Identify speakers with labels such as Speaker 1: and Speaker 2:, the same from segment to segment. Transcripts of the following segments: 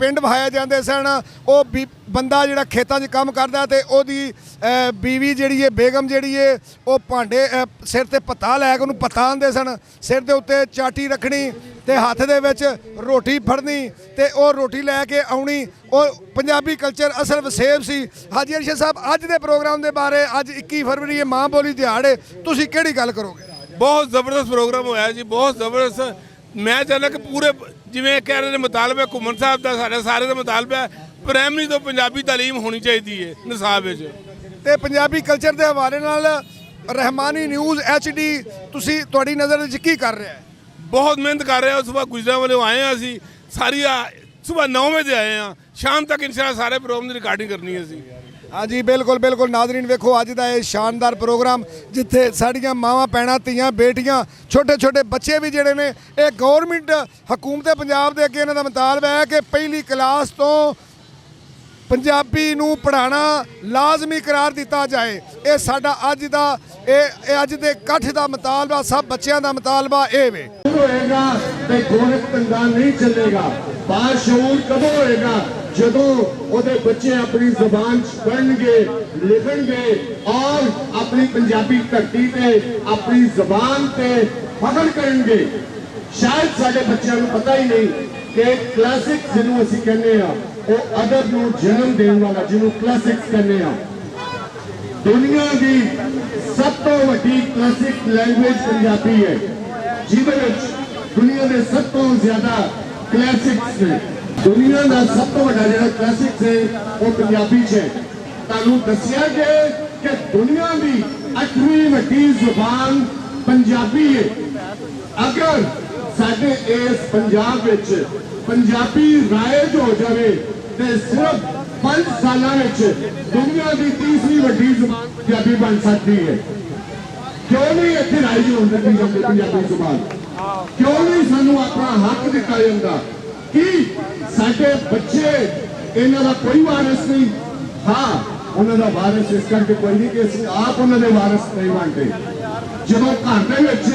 Speaker 1: पिंड वहाए जाते सन। वो बंदा जिहड़ा खेतां 'च काम करदा ते ओहदी बीवी जिहड़ी है बेगम जिहड़ी है वो भांडे सिर ते पत्ता लैके उहनूं पत्ता आंदे सन, सिर दे उत्ते चाटी रखनी ते हत्थ दे विच रोटी फड़नी ते वो रोटी लैके आउणी। वो पंजाबी कल्चर असल वसेब सी। हाजी अरशद साहब अज दे प्रोग्राम दे बारे, अज 21 फरवरी है, माँ बोली दिहाड़े, तुसीं किहड़ी गल करोगे?
Speaker 2: बहुत ज़बरदस्त प्रोग्राम होया जी, बहुत ज़बरदस्त। मैं चाहना कि पूरे जिवें कह रहे मुतालबा घुमन साहब का साढ़े सारे का मुतालबा है, प्राइमरी तो पंजाबी तालीम होनी चाहिए है निसाब विच।
Speaker 1: ते पंजाबी कल्चर के हवाले नाल रहमानी न्यूज़ HD तुसीं तुहाडी नज़र विच की कर रहा है?
Speaker 2: बहुत मेहनत कर रहे हैं। सुबह गुजरा वाले आए हैं, असी सारी सुबह 9 बजे आए हैं, शाम तक इंशाअल्लाह सारे प्रोग्राम की रिकॉर्डिंग करनी है असी।
Speaker 1: हाँ जी बिल्कुल बिल्कुल। नाज़रीन वेखो अज का यह शानदार प्रोग्राम जिथे साड़ियाँ मावां भैणां धीआं बेटियां छोटे छोटे बच्चे भी जिहड़े ने, ये गौरमेंट हुकूमत पंजाब के अगे इन्हां दा मुतालबा है कि पहली क्लास तो पंजाबी नूं पढ़ाना लाजमी करार दिता जाए। ये साडा अज दा अज दे इकट्ठ दा मुतालबा, सब बच्चों का मुतालबा ये वे।
Speaker 3: होएगा ते गोरख धंधा नहीं चलेगा। बाशऊर कदों होएगा? जदों ओदे बच्चे अपनी ज़बान पढ़नगे लिखणगे और अपनी पंजाबी धरती ते अपनी ज़बान ते फख्र करनगे। शायद साडे बच्चों को पता ही नहीं कि क्लासिक जिन्हों असीं कहने आ वो अदब नूं जन्म देने वाला, जिन्हों क्लासिक्स कहने आ। दुनिया की सब तो वड्डी क्लासिक लैंग्वेज पंजाबी है, जिहदे विच दुनिया के सब तो ज्यादा क्लासिक्स ने। दुनिया का सब तो वड्डा जिहड़ा क्लासिक्स है वो पंजाबी च है। तुहानूं दस्सिया गया कि दुनिया की 8वीं वड्डी जुबान पंजाबी है। अगर साडे इस पंजाब विच पंजाबी राइज हो जाए तो सिर्फ 5 सालों में दुनिया की 3री वड्डी जुबान पंजाबी बन सकती है। क्यों नहीं इत्थे राइज हो सकती पंजाबी जुबान? क्यों नहीं सानू अपना हक दिता जाता कि साडे बच्चे इन्हां दा कोई वारिस नहीं? हाँ, उन्हां दा वारिस इस करके कोई नहीं कि असीं आप उन्हां दे वारिस नहीं बनते। जदों घर दे विच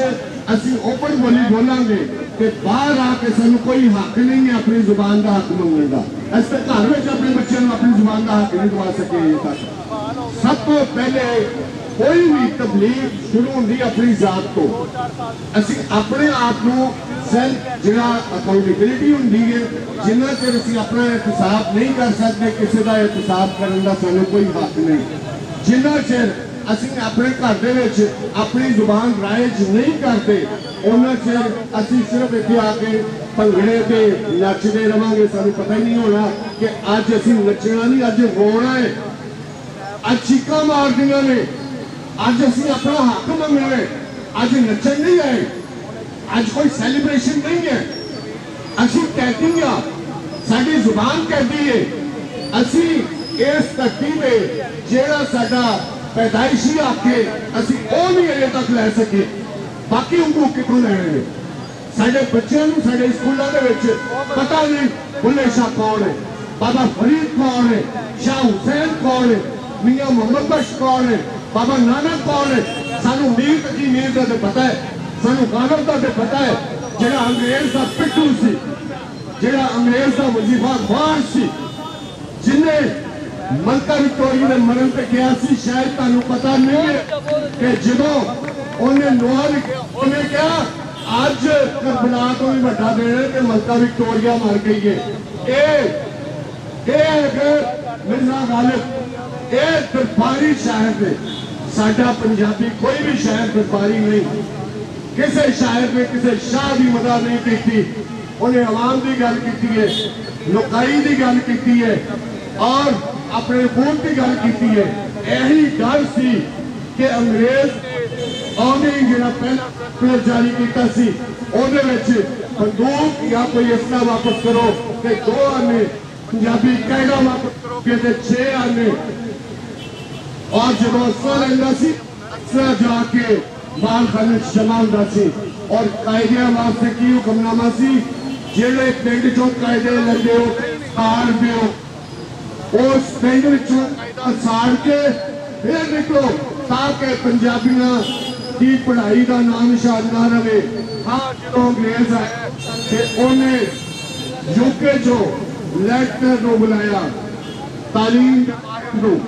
Speaker 3: असीं ओपन बोली बोलांगे कि बाहर आके सानू कोई हक नहीं है अपनी जुबान का हक मंगने का। अस तो घर में अपने बच्चों को अपनी जुबान का हक नहीं दवा सके अजे तक। सब तो पहले कोई भी तबलीग शुरू होंगी अपनी जात तो। असी अपने आप को सेल्फ जिहड़ा अकाउंटेबिलिटी होंगी है, जिन्ना चिर असीं अपना एहतसाब नहीं कर सकते, किसी का एहतसाब करने का सानू कोई हक नहीं। जिन्ना चिर असीं अपने घर दे विच अपनी जुबान राइज नहीं करते, उन्ना चिर असीं सिर्फ इत्थे आके भंगड़े ते नचदे रहांगे। सानू पता ही नहीं होना कि अज असीं नचना नहीं, अज रोना है, अज चीकां मारदियां ने, अज असीं अपना हक मंगना है, अज नचन नहीं आए, अज कोई सैलीब्रेशन नहीं है। असीं कहती आ, साडी जुबान कहती है। असीं इस धरती में जिहड़ा साडा पैदाइशी आके असीं वो नहीं अजे तक लै सके, बाकी उनको कितों लैणे ने? साडे बच्चों को साडे स्कूलों के विच पता नहीं बुल्ले शाह कौन है, बाबा फरीद कौन है, शाह हुसैन कौन है, मियां मोहम्मद बख्श कौन है, बाबा नानक कौन है। सानू मीर तकी मीर का तो पता है, सानू गानव का तो पता है। जिहड़ा अंग्रेज का पिट्ठू सी, जिहड़ा अंग्रेज का वजीफा खान सी, जिन्हें मलका विक्टोरिया ने मरण पे गया सी, शायद तुहानू पता नहीं है कि जदों उन्हें लोहा उन्हें क्या अज करबला तो भी वड्डा देना कि मलका विक्टोरिया मर गई है। मिर्जा गालिब ये दरबारी शायर ने, साडा पंजाबी कोई भी शायर दरबारी नहीं। किसी शायर ने किसी शाह की मदद नहीं की, उन्हें आवाम की गल की है, लुकाई की गल की है और अपने खून की गल की है। यही गल सी कि अंग्रेज आने जिहड़ा पहला सर्कुलर जारी किया सी, उहदे विच बंदूक या कोई असला वापस करो ते 2 आने पंजाबी कैदा वापस करोगे ते 6 आने। और जब असला लैंदा सी, असला जाके माल खाने जमा होंदा सी और कायदियां वास्ते की हुक्मनामा सी, जिहड़े पिंड चों कायदे लगे हो साड़ दिओ, उस पिंड विचों कायदा साड़ के फिर निकलो ताकि पंजाबियों की पढ़ाई का नाम निशान ना रहे। हाँ, जो अंग्रेज आया ते उन्हें यूके चो ਲੈਕਚਰ ਨੂੰ ਬੁਲਾਇਆ ਤਾਲੀਮ ਦੇ ਮਾਹਿਰ ਨੂੰ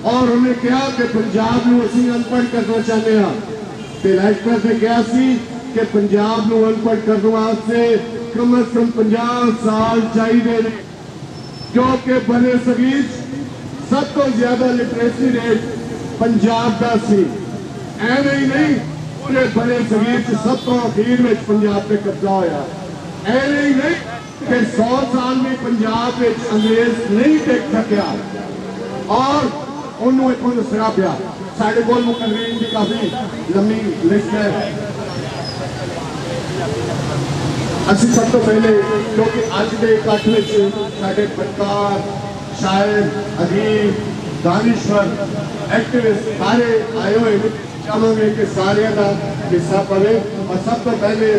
Speaker 3: ਔਰ ਉਹਨੇ ਕਿਹਾ ਕਿ ਪੰਜਾਬ ਨੂੰ ਅਸੀਂ ਅਨਪੜ੍ਹ ਕਰਨਾ ਚਾਹੁੰਦੇ ਹਾਂ ਤੇ ਲੈਕਚਰ ਨੇ ਕਿਹਾ ਸੀ ਕਿ ਪੰਜਾਬ ਨੂੰ ਅਨਪੜ੍ਹ ਕਰਨ ਵਾਸਤੇ ਕਮ ਸੇ ਕਮ 50 ਸਾਲ ਚਾਹੀਦੇ ਨੇ ਕਿਉਂਕਿ ਬਨੇ ਸਗੀਰ ਸਭ ਤੋਂ ਜ਼ਿਆਦਾ ਲਿਟਰੇਸੀ ਰੇਟ ਪੰਜਾਬ ਦਾ ਸੀ ਐਵੇਂ ਹੀ ਨਹੀਂ ਪੂਰੇ ਬਨੇ ਸਗੀਰ ਚ ਸਭ ਤੋਂ ਅਖੀਰ ਵਿੱਚ ਪੰਜਾਬ ਤੇ ਕਬਜ਼ਾ ਹੋਇਆ ਐਵੇਂ ਹੀ ਨਹੀਂ ਕਿ 100 ਸਾਲ ਵੀ ਪੰਜਾਬ ਵਿੱਚ ਅੰਗਰੇਜ਼ ਨਹੀਂ ਟਿਕ ਸਕਿਆ ਔਰ ਉਹਨੂੰ ਇੱਥੋਂ ਦੱਸਣਾ ਪਿਆ ਸਾਡੇ ਕੋਲ ਮੁਕਰਰੀਨ ਦੀ ਕਾਫੀ ਲੰਮੀ ਲਿਸਟ ਹੈ ਅਸੀਂ ਸਭ ਤੋਂ ਪਹਿਲੇ ਕਿਉਂਕਿ ਅੱਜ ਦੇ ਇਕੱਠ ਵਿੱਚ ਸਾਡੇ ਪੱਤਰਕਾਰ ਸ਼ਾਇਰ ਅਦੀਬ ਦਾਨਿਸ਼ਵਰ ਐਕਟਿਵਿਸਟ ਸਾਰੇ ਆਏ ਹੋਏ ਚਾਹਾਂਗੇ ਕਿ ਸਾਰਿਆਂ ਦਾ ਹਿੱਸਾ ਪਵੇ ਔਰ ਸਭ ਤੋਂ ਪਹਿਲੇ